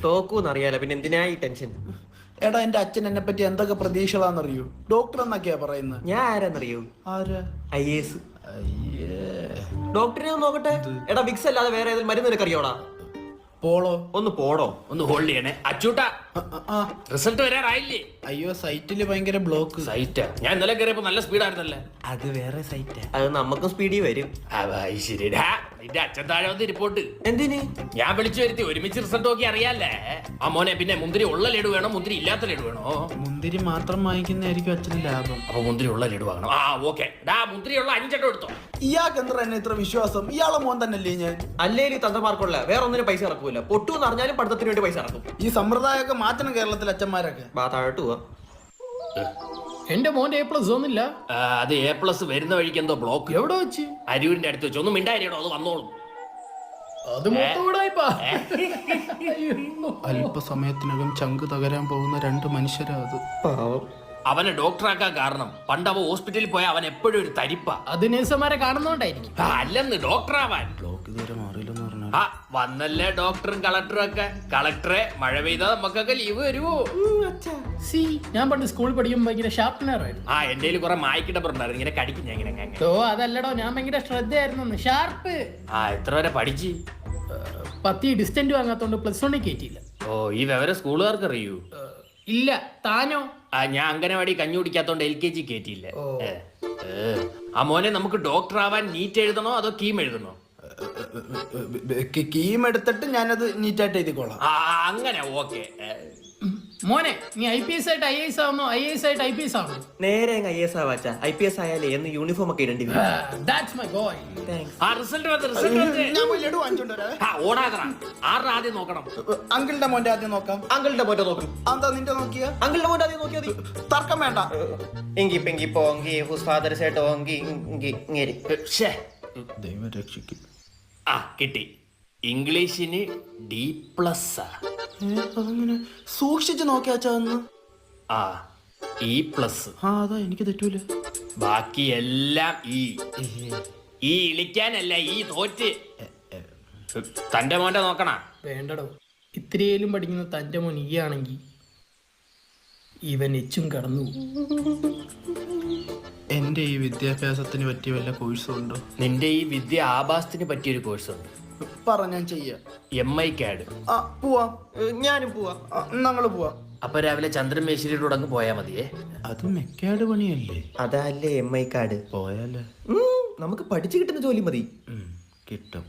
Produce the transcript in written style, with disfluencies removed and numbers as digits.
തോക്കൂന്നറിയാലോ, പിന്നെ എന്തിനാ ഈ ടെൻഷൻ? എടാ എന്റെ അച്ഛൻ എന്നെ പറ്റി എന്തൊക്കെ പ്രതീക്ഷകളാന്നറിയൂ? ഡോക്ടർ എന്നൊക്കെയാ പറയുന്നത്. ഞാൻ ആരാന്നറിയോ? ആരാ? IAS. അയ്യേ. ഡോക്ടറിനെ ഒന്ന് നോക്കട്ടെ. എടാ വിക്സ് അല്ലാതെ വേറെ ഏതെങ്കിലും മരുന്ന് നിനക്കറിയോടാ? പോളോ? ഒന്ന് പോടോ. ഒന്ന് ഹോൾഡ് ചെയ്യണേ അച്ചൂട്ടാ. റിസൾട്ട് വരാറായില്ലേ? അയ്യോ സൈറ്റില് ഭയങ്കര ബ്ലോക്ക്. സൈറ്റാ? ഞാൻ ഇന്നലെ കയറിയപ്പോ നല്ല സ്പീഡായിരുന്നല്ലേ. അത് വേറെ സൈറ്റാ. അത് നമുക്കും സ്പീഡിൽ വരും. ശരിടാ, നിന്റെ അച്ഛൻ താഴെ വന്ന് റിപ്പോർട്ട്. എന്തിന്? ഞാൻ വിളിച്ചു വരുത്തി ഒരുമിച്ച് റിസൾട്ട് നോക്കി അറിയാല്ലേ. ആ മോനെ, പിന്നെ മുന്തിരി ഉള്ള ലഡു വേണോ മുന്തിരി ഇല്ലാത്ത ലഡു വേണോ? മുന്തിരി മാത്രം വാങ്ങിക്കുന്നതായിരിക്കും അച്ഛന് ലാഭം. അപ്പൊ മുന്തിരി ഉള്ള ലഡു വാങ്ങണം. ഓക്കെ ഡാ, മുന്തിരി ഉള്ള 5 എണ്ണം എടുത്തോ. ഇയാൾക്ക് എന്താ എന്നെ ഇത്ര വിശ്വാസം? ഇയാളെ മോൻ തന്നെയല്ലേ ഞാൻ? അല്ലേലും തന്തമാർക്കുള്ള വേറെ ഒന്നിനും പൈസ ഇറക്കൂല. പൊട്ടു എന്ന് അറിഞ്ഞാലും പഠിത്തത്തിന് വേണ്ടി പൈസ ഇറക്കും. ഈ സമ്പ്രദായമൊക്കെ മാറ്റണം കേരളത്തിലെ അച്ഛന്മാരൊക്കെ. താഴോട്ട് പോവാ. എന്റെ മോന്റെ A+ ഒന്നില്ല. അത് A+ വരുന്ന വഴിക്ക് എന്തോ ബ്ലോക്ക്. എവിടെ വെച്ച്? അരൂരിന്റെ അടുത്ത് വെച്ച്. ഒന്നും മിണ്ടായിരോ, അത് വന്നോളും. അത് മൊത്തം അല്പസമയത്തിനകം ചങ്ക് തകരാൻ പോകുന്ന 2 മനുഷ്യരാ അത്. പാവം. അവനെ ഡോക്ടറാക്കാൻ കാരണം പണ്ട് അവൻ ഹോസ്പിറ്റലിൽ പോയ അവൻ എപ്പോഴും ഒരു തരിപ്പാ. അത് നേഴ്സുമാരെ കാണുന്നോണ്ടായിരിക്കും. അല്ലെന്ന് ഡോക്ടറാവാൻ. ബ്ലോക്ക് ഇതുവരെ മാറിയില്ലെന്ന് പറഞ്ഞാൽ വന്നല്ലേ ഡോക്ടറും കളക്ടറും ഒക്കെ. കളക്ടറെ മഴ പെയ്താ നമുക്കൊക്കെ ലീവ് വരുവോ? ഞാൻ പണ്ട് സ്കൂളിൽ പഠിക്കുമ്പോൾ ഭയങ്കര ഷാർപ്പ്നറായിരുന്നു. എന്റെ കുറെ മായ്ക്കിടപ്പുണ്ടായിരുന്നു. ഇങ്ങനെ കടിക്കും ഞാൻ ഇങ്ങനെ. അതല്ലടോ, ഞാൻ ഭയങ്കര ശ്രദ്ധയായിരുന്നു. ഷാർപ്പ്. എത്ര വരെ പഠിച്ച്? 10 ഡിസ്റ്റന്റ് വാങ്ങാത്തോണ്ട് +1 കയറ്റിയില്ല. ഈ വിവരം സ്കൂളുകാർക്ക് അറിയൂ? ഇല്ല. താനോ? ഞാൻ അംഗനവാടി കഞ്ഞി കുടിക്കാത്തോണ്ട് LKG കയറ്റിയില്ല. ആ മോനെ, നമുക്ക് ഡോക്ടർ ആവാൻ നീറ്റ് എഴുതണോ അതോ കീം എഴുതണോ? കീം എടുത്തിട്ട് ഞാനത് നീറ്റായിട്ട് എഴുതിക്കോളാം. അങ്ങനെ ഓക്കെ. മോനെ, നീ IPS ആയിട്ട് IAS ആവുന്നോ IAS ആയിട്ട് IPS ആവുന്നു? നേരെ IAS ആവാച്ച. IPS ആയാലേ എന്ന് യൂണിഫോം ഒക്കെ ഇടേണ്ടി വരും. That's my boy. റിസൾട്ട് വന്ന് ഞാൻ പോയി ലഡു വാങ്ങിച്ചോണ്ട് വരാം. ഓടാതറ. ആദ്യം നോക്കണം. അങ്കിളിന്റെ മോന്റെ ആദ്യം നോക്കാം. അങ്കിളിന്റെ മോന്റെ നോക്കും. എന്താ നിന്റെ നോക്കിയ? അങ്കിളിന്റെ മോന്റെ ആദ്യം നോക്കിയാ മതി. തർക്കം വേണ്ട. എങ്കി പെങ്കി പോങ്കി ഹുസ് ഫാദർ സേ ടോങ്കി ഇങ്ങേരി. ദൈവം രക്ഷിക്കും. കിട്ടി. ഇംഗ്ലീഷിന് D+. അതങ്ങനെ സൂക്ഷിച്ചു നോക്കിയാച്ചാന്ന്. E+. അതാ എനിക്ക് തെറ്റൂല. ബാക്കി എല്ലാം ഈ ഇളിക്കാനല്ല ഈ തോറ്റ്. തന്റെ മോന്റെ നോക്കണ. വേണ്ടടോ, ഇത്രയേലും പഠിക്കുന്ന തന്റെ മോൻ ഈ ആണെങ്കിൽ ഇവൻ എച്ചും കടന്നു. എന്റെ ഈ വിദ്യാഭ്യാസത്തിന് പറ്റിയ വല്ല കോഴ്സും ഉണ്ടോ? നിന്റെ ഈ വിദ്യ ആഭാസത്തിന് പറ്റിയൊരു കോഴ്സുണ്ട്. പറ, ഞാൻ ചെയ്യാം. MI CAD. പോവാം. ഞാനും പോവാ. ഞങ്ങള് പോവാം. അപ്പൊ രാവിലെ ചന്ദ്രൻ മേശ്ശേരിയോട് അങ്ങ് പോയാ മതിയേ. അത് മെക്കാട് പണിയല്ലേ? അതല്ലേ MI കാർഡ്. പോയാലേ നമുക്ക് പഠിച്ചു കിട്ടുന്ന ജോലി മതി. കിട്ടും.